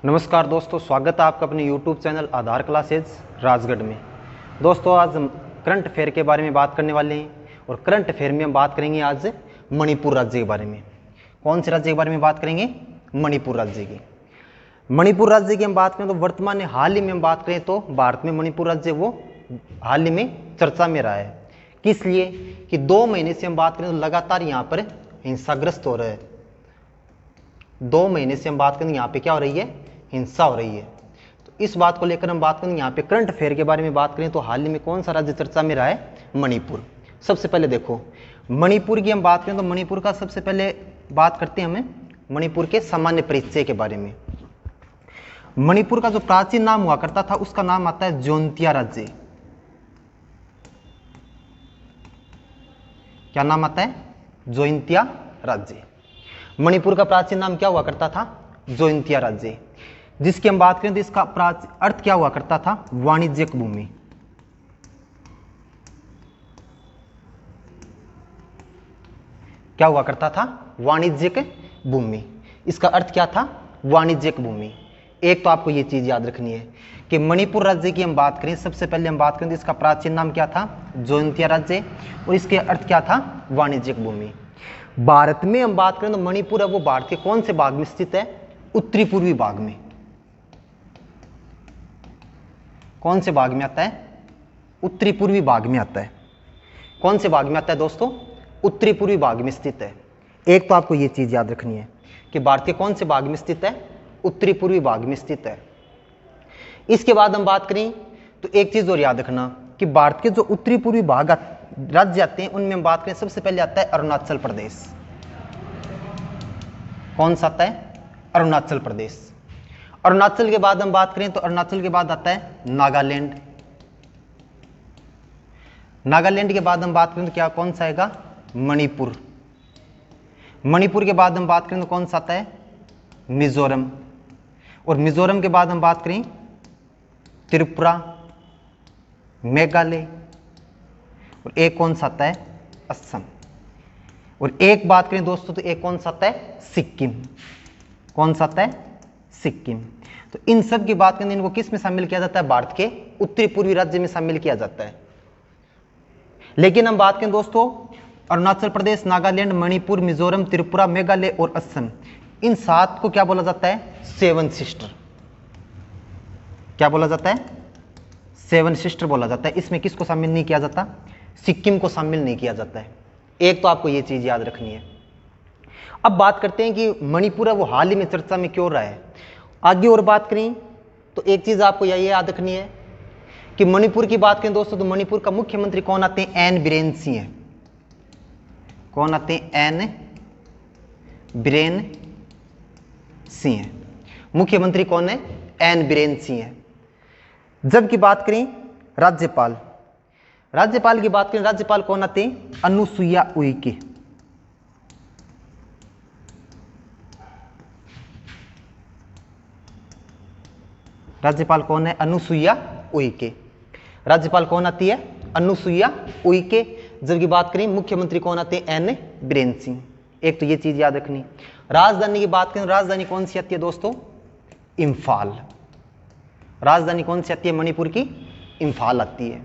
नमस्कार दोस्तों, स्वागत है आपका अपने YouTube चैनल आधार क्लासेज राजगढ़ में। दोस्तों, आज हम करंट अफेयर के बारे में बात करने वाले हैं और करंट अफेयर में हम बात करेंगे आज मणिपुर राज्य के बारे में। कौन से राज्य के बारे में बात करेंगे? मणिपुर राज्य की। मणिपुर राज्य की हम बात करें तो वर्तमान में हाल ही में हम बात करें तो भारत में मणिपुर राज्य वो हाल ही में चर्चा में रहा है। किस लिए? कि 2 महीने से हम बात करें तो लगातार यहाँ पर हिंसाग्रस्त हो रहे हैं। 2 महीने से हम बात करें यहाँ पे क्या हो रही है? हिंसा हो रही है। तो इस बात को लेकर हम बात करें यहाँ पे करंट अफेयर के बारे में बात करें तो हाल ही में कौन सा राज्य चर्चा में रहा है? मणिपुर। सबसे पहले देखो, मणिपुर की हम बात करें तो मणिपुर का सबसे पहले बात करते हैं हमें मणिपुर के सामान्य परिचय के बारे में। मणिपुर का जो प्राचीन नाम हुआ करता था उसका नाम आता है जोंतिया राज्य। क्या नाम आता है? जोंतिया राज्य। मणिपुर का प्राचीन नाम क्या हुआ करता था? जोंतिया राज्य। जिसकी हम बात करें तो इसका अर्थ क्या हुआ करता था? वाणिज्यिक भूमि। क्या हुआ करता था? वाणिज्यिक भूमि। इसका अर्थ क्या था? वाणिज्यिक भूमि। एक तो आपको ये चीज याद रखनी है कि मणिपुर राज्य की हम बात करें, सबसे पहले हम बात करें तो इसका प्राचीन नाम क्या था? जोंतिया राज्य। और इसके अर्थ क्या था? वाणिज्यिक भूमि। भारत में हम बात करें तो मणिपुर है वो भारत के कौन से भाग में स्थित है? उत्तरी पूर्वी भाग में। कौन से भाग में आता है? उत्तरी पूर्वी भाग में आता है। कौन से भाग में आता है दोस्तों? उत्तरी पूर्वी भाग में स्थित है। एक तो आपको यह चीज याद रखनी है कि भारत के कौन से भाग में स्थित है? उत्तरी पूर्वी भाग में स्थित है। इसके बाद हम बात करें तो एक चीज और याद रखना कि भारत के जो उत्तरी पूर्वी भाग राज्य आते हैं उनमें हम बात करें, सबसे पहले आता है अरुणाचल प्रदेश। कौन सा आता है? अरुणाचल प्रदेश। अरुणाचल के बाद हम बात करें तो अरुणाचल के बाद आता है नागालैंड। नागालैंड के बाद हम बात करें तो क्या कौन सा आएगा? मणिपुर। मणिपुर के बाद हम बात करें तो कौन सा आता है? मिजोरम। और मिजोरम के बाद हम बात करें त्रिपुरा, मेघालय, और एक कौन सा आता है? असम। और एक बात करें दोस्तों तो एक कौन सा आता है? सिक्किम। कौन सा आता है? सिक्किम। तो इन सब की बात करें, इनको किस में शामिल किया जाता है? भारत के उत्तरी पूर्वी राज्य में शामिल किया जाता है। लेकिन हम बात करें दोस्तों, अरुणाचल प्रदेश, नागालैंड, मणिपुर, मिजोरम, त्रिपुरा, मेघालय और असम, इन 7 को क्या बोला जाता है? 7 सिस्टर। क्या बोला जाता है? 7 सिस्टर बोला जाता है। इसमें किसको शामिल नहीं किया जाता? सिक्किम को शामिल नहीं किया जाता है। एक तो आपको यह चीज याद रखनी है। अब बात करते हैं कि मणिपुर है वो हाल ही में चर्चा में क्यों रहा है। आगे और बात करें तो एक चीज आपको यही याद रखनी है कि मणिपुर की बात करें दोस्तों तो मणिपुर का मुख्यमंत्री कौन आते हैं? एन बीरेन सिंह है। कौन आते हैं? एन बीरेन सिंह है। मुख्यमंत्री कौन है? एन बीरेन सिंह है। जबकि बात करें राज्यपाल, राज्यपाल की बात करें, राज्यपाल कौन आते हैं? अनुसुईया उइके। राज्यपाल कौन है? अनुसुईया उइके। राज्यपाल कौन आती है? अनुसुईया उइके। जबकि बात करें मुख्यमंत्री कौन आते हैं? एन बीरेन सिंह। एक तो ये चीज याद रखनी। राजधानी की बात करें, राजधानी कौन सी आती है दोस्तों? इम्फाल। राजधानी कौन सी आती है मणिपुर की? इम्फाल आती है।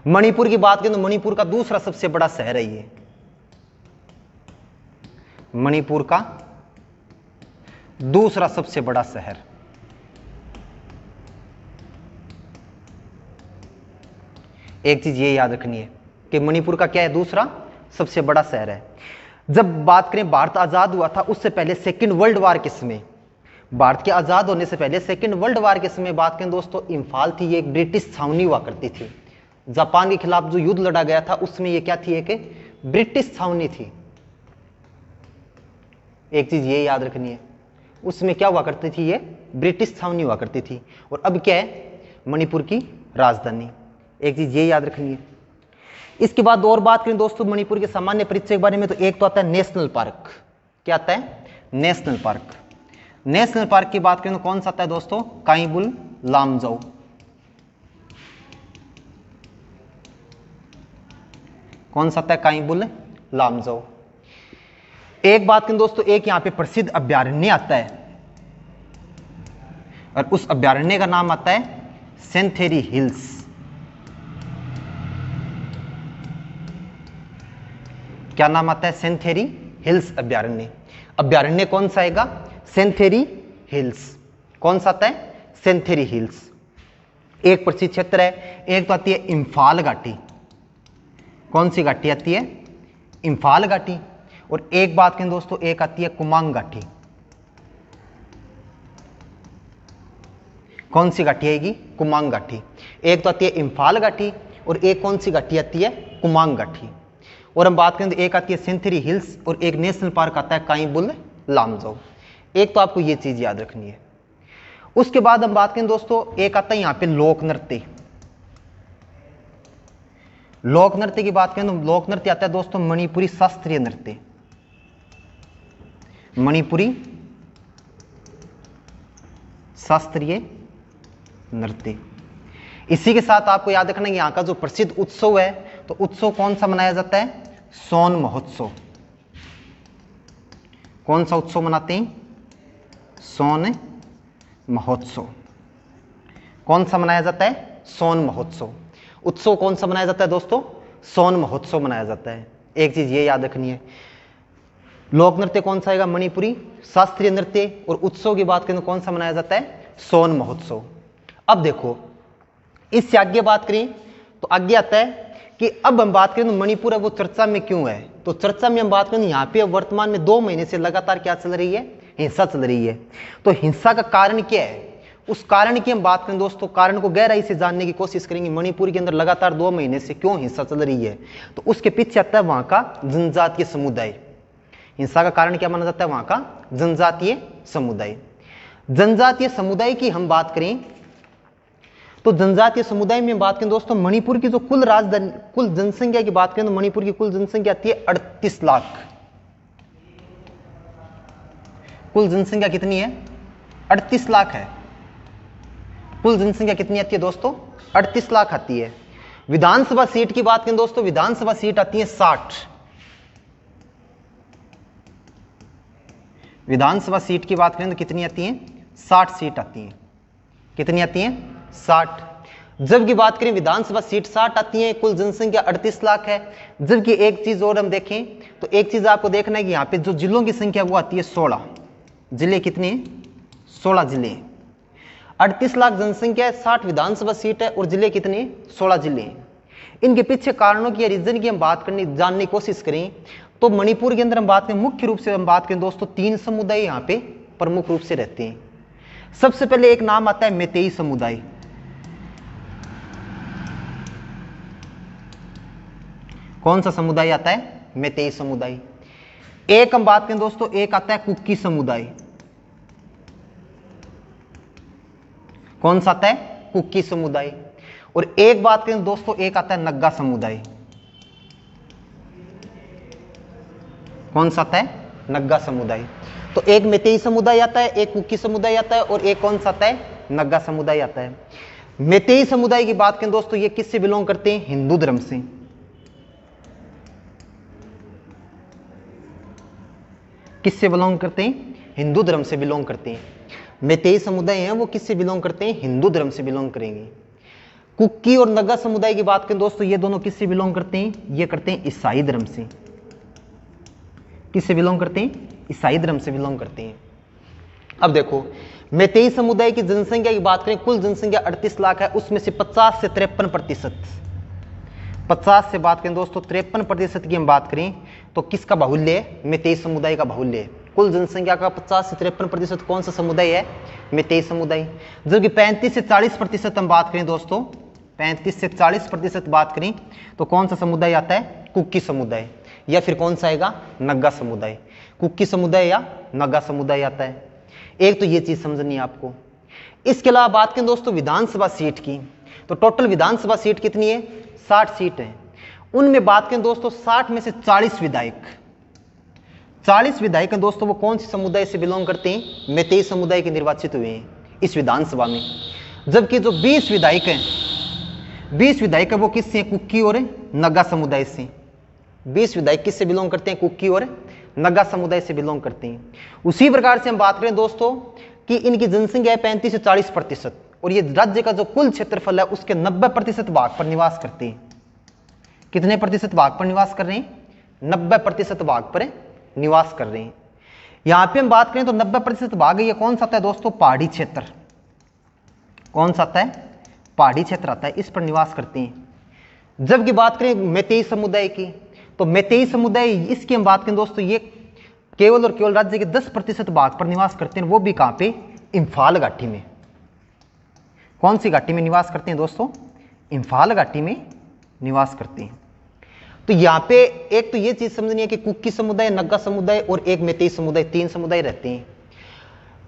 मणिपुर की बात करें तो मणिपुर का दूसरा सबसे बड़ा शहर है ये। मणिपुर का दूसरा सबसे बड़ा शहर। एक चीज ये याद रखनी है कि मणिपुर का क्या है? दूसरा सबसे बड़ा शहर है। जब बात करें भारत आजाद हुआ था उससे पहले सेकेंड वर्ल्ड वार के समय, भारत के आजाद होने से पहले सेकेंड वर्ल्ड वार के समय बात करें दोस्तों, इम्फाल थी ये एक ब्रिटिश छावनी हुआ करती थी। जापान के खिलाफ जो युद्ध लड़ा गया था उसमें ये क्या थी? एक ब्रिटिश छावनी थी। एक चीज ये याद रखनी है, उसमें क्या हुआ करती थी? ये ब्रिटिश छावनी हुआ करती थी। और अब क्या है? मणिपुर की राजधानी। एक चीज ये याद रखनी है। इसके बाद और बात करें दोस्तों मणिपुर के सामान्य परिचय के बारे में तो एक तो आता है नेशनल पार्क। क्या आता है? National park. नेशनल पार्क की बात करें तो कौन सा आता है दोस्तों? काइबुल लामजाओ। कौन सा आता है? काइबुल लामजाओ। एक बात करें दोस्तों, एक यहां पे प्रसिद्ध अभ्यारण्य आता है और उस अभ्यारण्य का नाम आता है सेंथेरी हिल्स। क्या नाम आता है? सेंथेरी हिल्स अभ्यारण्य। अभ्यारण्य कौन सा आएगा? सेंथेरी हिल्स। कौन सा आता है? सेंथेरी हिल्स। एक प्रसिद्ध क्षेत्र है, एक तो आती है इंफाल घाटी। कौन सी घाटी आती है? इंफाल घाटी। और एक बात करें दोस्तों, एक आती है कुमांग घाटी। कौन सी घाटी आएगी? कुमांग घाटी। एक तो आती है इंफाल घाटी और एक कौन सी घाटी आती है? कुमांग घाटी। और हम बात करें तो एक आती है सेंथेरी हिल्स और एक नेशनल पार्क आता है काईबुल लामजो। एक तो आपको ये चीज याद रखनी है। उसके बाद हम बात करें दोस्तों, एक आता है यहां पे लोक नृत्य। लोक नृत्य की बात करें तो लोक नृत्य आता है दोस्तों मणिपुरी शास्त्रीय नृत्य। मणिपुरी शास्त्रीय नृत्य। इसी के साथ आपको याद रखना है यहां का जो प्रसिद्ध उत्सव है, तो उत्सव कौन सा मनाया जाता है? सोन महोत्सव। कौन सा उत्सव मनाते हैं? सोन महोत्सव। कौन सा मनाया जाता है? सोन महोत्सव। उत्सव कौन सा मनाया जाता है दोस्तों? सोन महोत्सव मनाया जाता है। एक चीज ये याद रखनी है, लोक नृत्य कौन सा आएगा? मणिपुरी शास्त्रीय नृत्य। और उत्सव की बात करें तो कौन सा मनाया जाता है? सोन महोत्सव। अब देखो, इससे आगे बात करें तो आगे आता है कि अब हम बात करें तो मणिपुर है वो चर्चा में क्यों है? तो चर्चा में हम बात करें यहाँ पे वर्तमान में 2 महीने से लगातार क्या चल रही है? हिंसा चल रही है। तो हिंसा का कारण क्या है? उस कारण की हम बात करें दोस्तों, कारण को गहराई से जानने की कोशिश करेंगे। मणिपुर के अंदर लगातार 2 महीने से क्यों हिंसा चल रही है? तो उसके पीछे आता है वहां का जनजातीय समुदाय। हिंसा का कारण क्या माना जाता है? वहां का जनजातीय समुदाय। जनजातीय समुदाय की हम बात करें तो जनजातीय समुदाय में बात करें दोस्तों, मणिपुर की जो कुल जनसंख्या की बात करें तो मणिपुर की कुल जनसंख्या आती है 38 लाख। कुल जनसंख्या कितनी है? 38 लाख है। कुल जनसंख्या कितनी आती है दोस्तों? 38 लाख आती है। विधानसभा सीट की बात करें दोस्तों, विधानसभा सीट आती है 60। विधानसभा सीट की बात करें तो कितनी आती है? 60 सीट आती है। कितनी आती है? 60। जबकि बात करें विधानसभा सीट 60 आती है, कुल जनसंख्या 38 लाख है। जबकि एक चीज और हम देखें तो एक चीज आपको देखना है कि यहां पे जो जिलों की संख्या वो आती है 16। जिले कितने? 16 जिले। 38 लाख जनसंख्या है, 60 विधानसभा सीट है और जिले कितने? 16 जिले हैं। इनके पीछे कारणों की या रीजन की हम बात जानने की कोशिश करें तो मणिपुर के अंदर हम बात करें, मुख्य रूप से हम बात करें दोस्तों, 3 समुदाय यहाँ पे प्रमुख रूप से रहते हैं। सबसे पहले एक नाम आता है मैतेई समुदाय। कौन सा समुदाय आता है? मैतेई समुदाय। एक हम बात करें दोस्तों, एक आता है कुकी समुदाय। कौन सा आता है? कुकी समुदाय। और एक बात करें दोस्तों, एक आता है नग्गा समुदाय। कौन सा आता है? नग्गा समुदाय। तो एक मैतेई समुदाय आता है, एक कुकी समुदाय आता है और एक कौन सा आता है? नग्गा समुदाय आता है। मैतेई समुदाय की बात करें दोस्तों, ये किससे बिलोंग करते हैं? हिंदू धर्म से। किससे बिलोंग करते हैं? हिंदू धर्म से बिलोंग करते हैं। मैतेई समुदाय हैं वो किससे बिलोंग करते हैं? हिंदू धर्म से बिलोंग करेंगे। कुकी और नग्गा समुदाय की बात करें दोस्तों, ये दोनों किससे बिलोंग करते हैं? ये करते हैं ईसाई धर्म से। किससे बिलोंग करते हैं? ईसाई धर्म से बिलोंग करते हैं। अब देखो, मैतेई समुदाय की जनसंख्या की बात करें, कुल जनसंख्या 38 लाख है, उसमें से 50 से 53%, 50 से बात करें दोस्तों 53% की हम बात करें तो किसका बाहुल्य है? मैतेई समुदाय का बाहुल्य है। कुल जनसंख्या का 50 से 53% कौन सा समुदाय है? मैतेई समुदाय। जबकि 35 से 40% हम बात करें दोस्तों, 35 से 40% बात करें तो कौन सा समुदाय आता है? कुकी समुदाय। या फिर कौन सा आएगा? नग्गा समुदाय। कुकी समुदाय या नग्गा समुदाय आता है। एक तो ये चीज समझनी है आपको। इसके अलावा बात करें दोस्तों विधानसभा सीट की, तो टोटल विधानसभा सीट कितनी है? 60 सीट है। उनमें बात करें दोस्तों 60 में से 40 विधायक, 40 विधायक हैं दोस्तों, वो कौन से समुदाय से बिलोंग करते हैं? मैतेई समुदाय के निर्वाचित हुए हैं इस विधानसभा में। जबकि जो 20 विधायक हैं, 20 विधायक है वो किससे? कुकी और नग्गा समुदाय से। 20 विधायक किससे बिलोंग करते हैं? कुकी और नग्गा समुदाय से बिलोंग करते हैं। उसी प्रकार से हम बात करें दोस्तों कि इनकी जनसंख्या है 35 से 40%, और ये राज्य का जो कुल क्षेत्रफल है उसके 90% भाग पर निवास करते हैं। कितने प्रतिशत भाग पर निवास कर रहे हैं? 90% भाग पर निवास कर रहे हैं। यहां पे हम बात करें तो 90% भाग ये कौन सा आता है दोस्तों? पहाड़ी क्षेत्र। कौन सा आता है? पहाड़ी क्षेत्र आता है, इस पर निवास करते हैं। जबकि बात करें मैतेई समुदाय की, तो मैतेई समुदाय इसकी हम बात करें दोस्तों, ये केवल और केवल राज्य के 10% भाग पर निवास करते हैं, वो भी कहां पे? इंफाल घाटी में। कौन सी घाटी में निवास करते हैं दोस्तों? इंफाल घाटी में निवास करते हैं। तो यहां पे एक तो ये चीज समझनी है कि कुकी समुदाय, नग्गा समुदाय और एक मैतेई समुदाय, 3 समुदाय रहते हैं।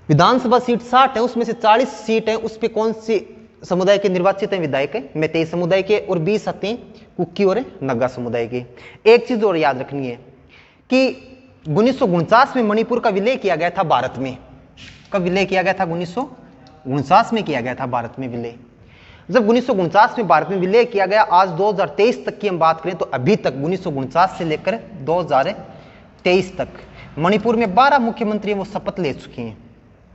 विधानसभा सीट 60 है, उसमें से 40 सीट है उस पे कौन सी समुदाय के निर्वाचित हैं विधायक? मैतेई समुदाय के, और 20 आते हैं कुकी और नग्गा समुदाय के। एक चीज और याद रखनी है कि 1949 में मणिपुर का विलय किया गया था भारत में। कब विलय किया गया था? 1949 में किया गया था भारत में विलय। जब 1949 में भारत में विलय किया गया, आज 2023 तक की हम बात करें तो अभी तक 1949 से लेकर 2023 तक मणिपुर में 12 मुख्यमंत्री वो शपथ ले चुके हैं।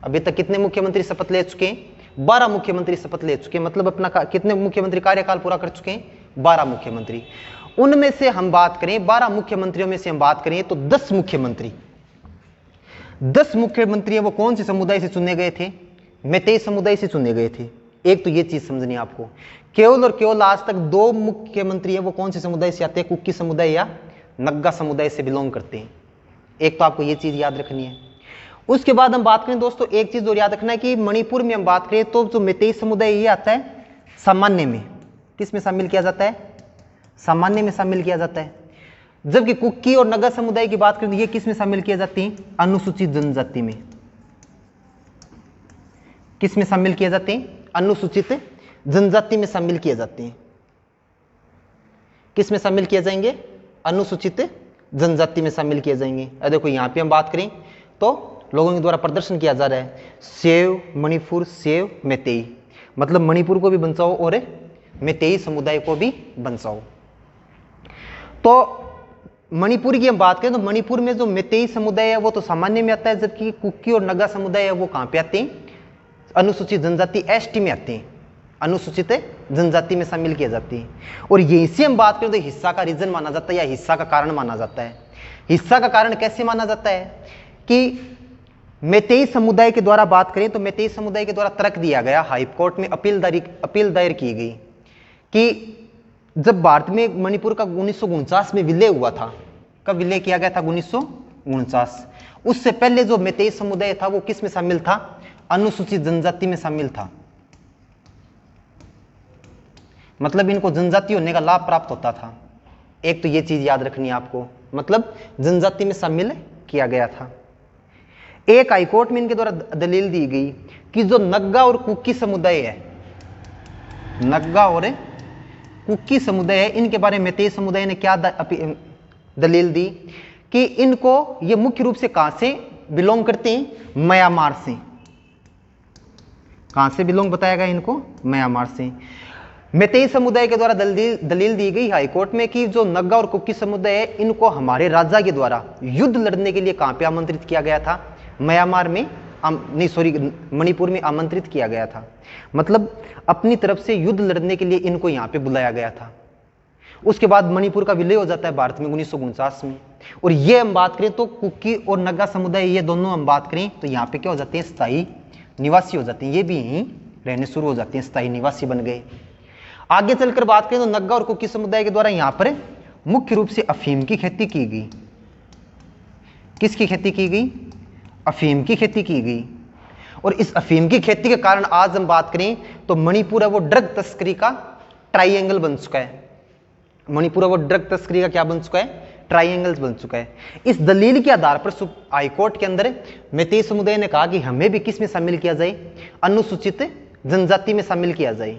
अभी तक कितने मुख्यमंत्री शपथ ले चुके हैं? 12 मुख्यमंत्री शपथ ले चुके हैं। मतलब अपना कितने मुख्यमंत्री कार्यकाल पूरा कर चुके हैं? 12 मुख्यमंत्री। उनमें से हम बात करें, 12 मुख्यमंत्रियों में से हम बात करें तो 10 मुख्यमंत्री वो कौन से समुदाय से चुने गए थे? मैतेई समुदाय से चुने गए थे। एक तो ये चीज समझनी है आपको, केवल और केवल आज तक 2 मुख्यमंत्री है वो कौन से समुदाय से आते हैं? कुकी समुदाय या नग्गा समुदाय से बिलोंग करते हैं। एक तो आपको ये चीज याद रखनी है। उसके बाद हम बात करें दोस्तों, एक चीज और याद रखना है कि मणिपुर में हम बात करें तो जो मैतेई समुदाय ये आता है सामान्य में। किस में शामिल किया जाता है? सामान्य में शामिल किया जाता है। जबकि कुकी और नग्गा समुदाय की बात करें तो ये किस में शामिल किया जाती है? अनुसूचित जनजाति में। किस में शामिल किए जाते हैं? अनुसूचित जनजाति में शामिल किए जाते हैं। किस में शामिल किए जाएंगे? अनुसूचित जनजाति में शामिल किए जाएंगे। देखो यहां पे हम बात करें तो लोगों के द्वारा प्रदर्शन किया जा रहा है सेव मणिपुर, सेव मैतेई, मतलब मणिपुर को भी बचाओ और मैतेई समुदाय को भी बचाओ। तो मणिपुर की हम बात करें तो मणिपुर में जो मैतेई समुदाय है वो तो सामान्य में आता है, जबकि कुकी और नग्गा समुदाय है वो कहां पे आते हैं? अनुसूचित जनजाति एसटी में आते हैं, अनुसूचित जनजाति में शामिल किए जाती है। और यहीं से हम बात करें तो हिस्सा का रीजन माना जाता है या हिस्सा का कारण माना जाता है। हिस्सा का कारण कैसे माना जाता है कि मैतेई समुदाय के द्वारा बात करें तो मैतेई समुदाय के द्वारा तर्क दिया गया, हाई कोर्ट में अपील दायर की गई कि जब भारत में मणिपुर का 1949 में विलय हुआ था। कब विलय किया गया था? 1949। उससे पहले जो मैतेई समुदाय था वो किस में शामिल था? अनुसूचित जनजाति में शामिल था। मतलब इनको जनजाति होने का लाभ प्राप्त होता था। एक तो ये चीज याद रखनी है आपको, मतलब जनजाति में शामिल किया गया था। एक हाईकोर्ट में इनके द्वारा दलील दी गई कि जो नग्गा और कुकी समुदाय है, नग्गा और कुकी समुदाय है, इनके बारे में मैतेई समुदाय ने क्या दलील दी कि इनको ये मुख्य रूप से कहां से बिलोंग करते हैं? म्यांमार से। कहां से बिलोंग बताया गया इनको? म्यांमार से। मैतेई समुदाय के द्वारा दलील दी गई हाईकोर्ट में कि जो नग्गा और कुकी समुदाय है इनको हमारे राजा के द्वारा युद्ध लड़ने के लिए कहां पे आमंत्रित किया गया था? म्यांमार में मणिपुर में आमंत्रित किया गया था। मतलब अपनी तरफ से युद्ध लड़ने के लिए इनको यहां पे बुलाया गया था। उसके बाद मणिपुर का विलय हो जाता है भारत में 1949 में। और ये हम बात करें तो कुकी और नग्गा समुदाय ये दोनों हम बात करें तो यहाँ पे क्या हो जाते हैं? स्थायी निवासी हो जाते हैं। ये भी यहीं रहने शुरू हो जाते हैं, स्थायी निवासी बन गए। आगे चलकर बात करें तो नग्गा और कुकी समुदाय के द्वारा यहाँ पर मुख्य रूप से अफीम की खेती की गई। किसकी खेती की गई? अफीम की खेती की गई। और इस अफीम की खेती के कारण आज हम बात करें तो मणिपुर है वो ड्रग तस्करी का ट्राइएंगल बन चुका है। मणिपुर है वो ड्रग तस्करी का क्या बन चुका है? ट्राइएंगल्स बन चुका है। इस दलील के आधार पर हाईकोर्ट के अंदर मैतेई समुदाय ने कहा कि हमें भी किस में शामिल किया जाए? अनुसूचित जनजाति में शामिल किया जाए।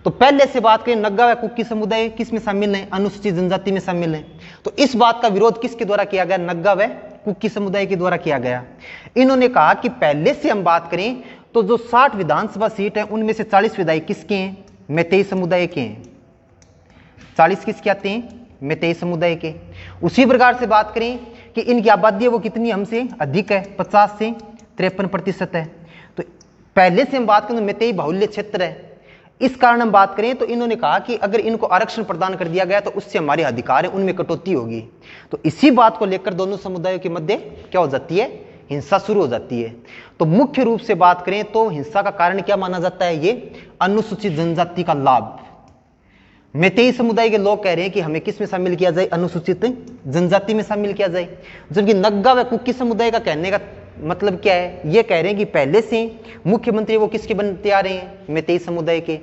तो पहले से बात करें नग्गा व कुकी समुदाय किस में शामिल है? अनुसूचित जनजाति में शामिल है। तो इस बात का विरोध किसके द्वारा किया गया? नग्गा व कुकी समुदाय के द्वारा किया गया। इन्होंने कहा कि पहले से हम बात करें तो जो 60 विधानसभा सीट है उनमें से 40 विधायक किसके हैं? मैतेई समुदाय के हैं। 40 किसके आते हैं? मैतेई समुदाय के। उसी प्रकार से बात करें कि इनकी आबादी वो कितनी हमसे अधिक है? 50 से 53% है। पहले से हम बात करें तो मैतेई बाहुल्य क्षेत्र है, इस कारण हम बात करें तो इन्होंने कहा कि अगर इनको आरक्षण प्रदान कर दिया गया तो उससे हमारे अधिकार है उनमें कटौती होगी। तो इसी बात को लेकर दोनों समुदायों के मध्य क्या हो जाती है, हिंसा शुरू हो जाती है। तो मुख्य रूप से बात करें तो हिंसा का कारण क्या माना जाता है, ये अनुसूचित जनजाति का लाभ। मैतेई समुदाय के लोग कह रहे हैं कि हमें किस में शामिल किया जाए, अनुसूचित जनजाति में शामिल किया जाए, जबकि नग्गा व कुकी समुदाय का कहने का मतलब क्या है, ये कह रहे हैं कि पहले से मुख्यमंत्री वो किसके बनते आ रहे हैं, मैतेई समुदाय के।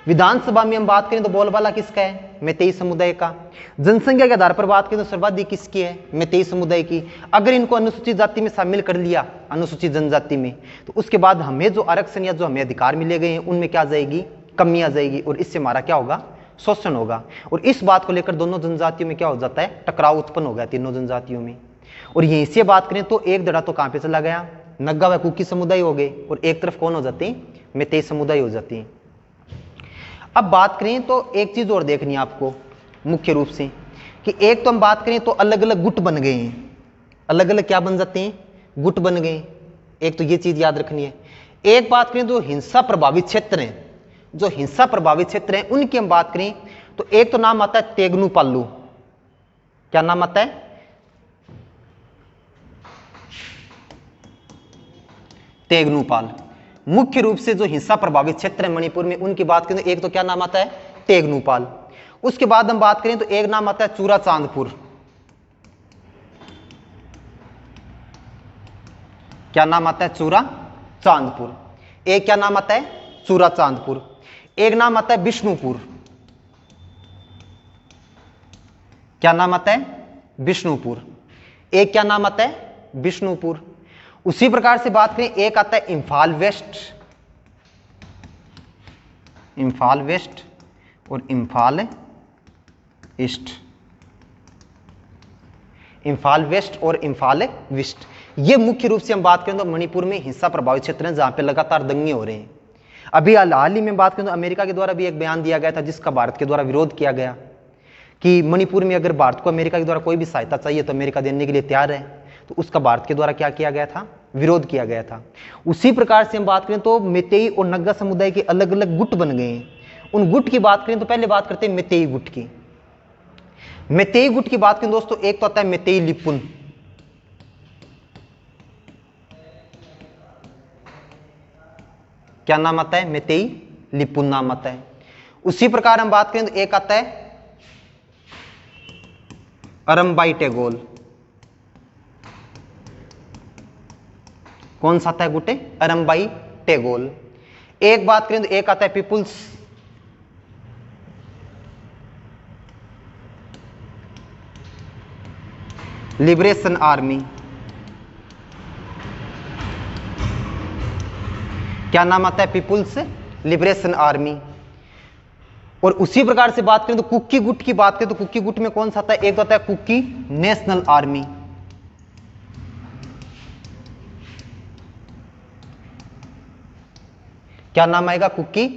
विधानसभा में हम बात करें तो बोलबाला किसका है, मैतेई समुदाय का। जनसंख्या के आधार पर बात करें तो सर्वाधिक किसकी है, मैतेई समुदाय की। अगर इनको अनुसूचित जाति में शामिल कर लिया, अनुसूचित जनजाति में, तो उसके बाद हमें जो आरक्षण या जो हमें अधिकार मिले गए हैं उनमें क्या आ जाएगी, कमी आ जाएगी, और इससे हमारा क्या होगा, शोषण होगा। और इस बात को लेकर दोनों जनजातियों में क्या हो जाता है, टकराव उत्पन्न हो गया तीनों जनजातियों में। और यहीं से बात करें तो एक दड़ा तो कहां पे चला गया, नग्गा व कुकी समुदाय हो गए, और एक तरफ कौन हो जाते हैं, मैतेई समुदाय हो जाती है। अब बात करें तो एक चीज और देखनी है आपको मुख्य रूप से, कि एक तो हम बात करें तो अलग अलग गुट बन गए हैं, अलग अलग क्या बन जाते हैं, गुट बन गए। एक तो ये चीज याद रखनी है। एक बात करें जो हिंसा प्रभावित क्षेत्र हैं, जो हिंसा प्रभावित क्षेत्र हैं उनकी हम बात करें तो एक तो नाम आता है तेगनु पाल्लू। क्या नाम आता है, तेगनुपाल। मुख्य रूप से जो हिंसा प्रभावित क्षेत्र है मणिपुर में उनकी बात करें तो एक तो क्या नाम आता है, तेगनुपाल। उसके बाद हम बात करें तो एक नाम आता है चूरा चांदपुर। क्या नाम आता है, चूरा चांदपुर। एक क्या नाम आता है, चूरा चांदपुर। एक नाम आता है विष्णुपुर। क्या नाम आता है, विष्णुपुर। एक क्या नाम आता है, विष्णुपुर। उसी प्रकार से बात करें एक आता है इम्फाल वेस्ट, इम्फाल वेस्ट और इम्फाल ईस्ट, इम्फाल वेस्ट और इम्फाल ईस्ट। ये मुख्य रूप से हम बात करें तो मणिपुर में हिंसा प्रभावित क्षेत्र हैं जहां पे लगातार दंगे हो रहे हैं। अभी हाल ही में बात करें तो अमेरिका के द्वारा भी एक बयान दिया गया था जिसका भारत के द्वारा विरोध किया गया कि मणिपुर में अगर भारत को अमेरिका के द्वारा कोई भी सहायता चाहिए तो अमेरिका देने के लिए तैयार है, तो उसका भारत के द्वारा क्या किया गया था, विरोध किया गया था। उसी प्रकार से हम बात करें तो मैतेई और नग्गा समुदाय के अलग अलग गुट बन गए हैं। उन गुट की बात करें तो पहले बात करते हैं मैतेई गुट की। मैतेई गुट की बात करें दोस्तों एक तो आता है मैतेई लिपुन। क्या नाम आता है, मैतेई लिपुन नाम आता है। उसी प्रकार हम बात करें तो एक आता है अरमबाई टेगोल। कौन सा आता है गुटे, अरमबाई टेगोल। एक बात करें तो एक आता है पीपुल्स लिबरेशन आर्मी। क्या नाम आता है, पीपुल्स लिबरेशन आर्मी। और उसी प्रकार से बात करें तो कुकी गुट की बात करें तो कुकी गुट में कौन सा आता है, एक तो आता है कुकी नेशनल आर्मी। क्या नाम आएगा, कुकी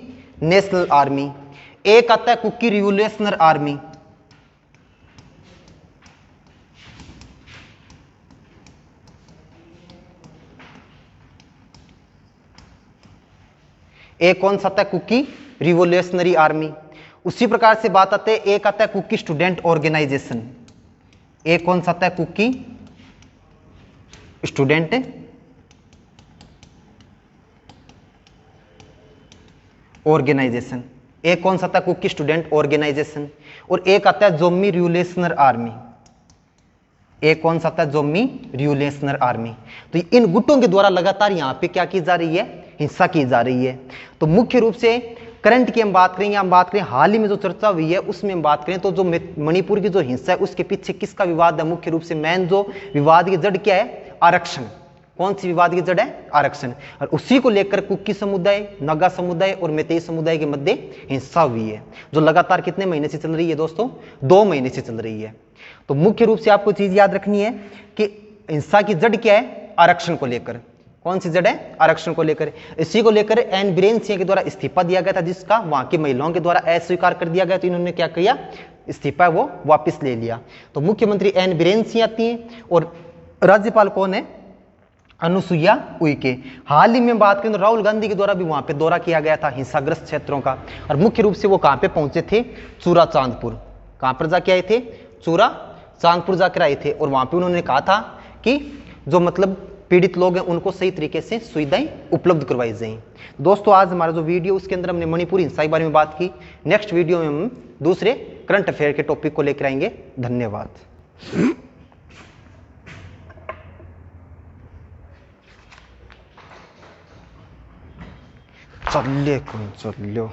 नेशनल आर्मी। एक आता है कुकी रिवोल्यूशनरी आर्मी। एक कौन सा आता है, कुकी रिवोल्यूशनरी आर्मी। उसी प्रकार से बात आते हैं एक आता है कुकी स्टूडेंट ऑर्गेनाइजेशन। एक कौन सा आता है, कुकी स्टूडेंट ऑर्गेनाइजेशन। एक कौन सा आता है, कुकी स्टूडेंट ऑर्गेनाइजेशन। और एक आता है जोमी रिवोल्यूशनरी आर्मी। एक कौन सा आता है, जोमी रिवोल्यूशनरी आर्मी। तो इन गुटों के द्वारा लगातार यहां पे क्या की जा रही है, हिंसा की जा रही है। तो मुख्य रूप से करंट की हम बात करें या हम बात करें हाल ही में जो चर्चा हुई है उसमें हम बात करें तो जो मणिपुर की जो हिंसा है उसके पीछे किसका विवाद है, मुख्य रूप से मेन जो विवाद की जड़ क्या है, आरक्षण। कौन सी विवाद की जड़ है, आरक्षण। और उसी को लेकर कुकी समुदाय, नगा समुदाय और मैतेई समुदाय के मध्य हिंसा हुई है जो लगातार कितने महीने से चल रही है दोस्तों, 2 महीने से चल रही है। तो मुख्य रूप से आपको चीज याद रखनी है कि हिंसा की जड़ क्या है, आरक्षण को लेकर। कौन सी जड़ है, आरक्षण को लेकर। इसी को लेकर एन बीरेन सिंह के द्वारा इस्तीफा दिया गया था जिसका वहां की महिलाओं के द्वारा अस्वीकार कर दिया गया, तो इन्होंने क्या किया, इस्तीफा वो वापस ले लिया। तो मुख्यमंत्री एन बीरेन सिंह आती है और राज्यपाल कौन है, अनुसुईया उइके। हाल ही में बात करें तो राहुल गांधी के द्वारा भी वहां पे दौरा किया गया था हिंसाग्रस्त क्षेत्रों का, और मुख्य रूप से वो कहां पे पहुंचे थे, चूरा चांदपुर। कहां पर जाके आए थे, चूरा चांदपुर जाकर आए थे, और वहां पे उन्होंने कहा था कि जो मतलब पीड़ित लोग हैं उनको सही तरीके से सुविधाएं उपलब्ध करवाई जाएं। दोस्तों आज हमारा जो वीडियो उसके अंदर हमने मणिपुर हिंसा के बारे में बात की। नेक्स्ट वीडियो में हम दूसरे करंट अफेयर के टॉपिक को लेकर आएंगे। धन्यवाद। चलिए कौन चलो।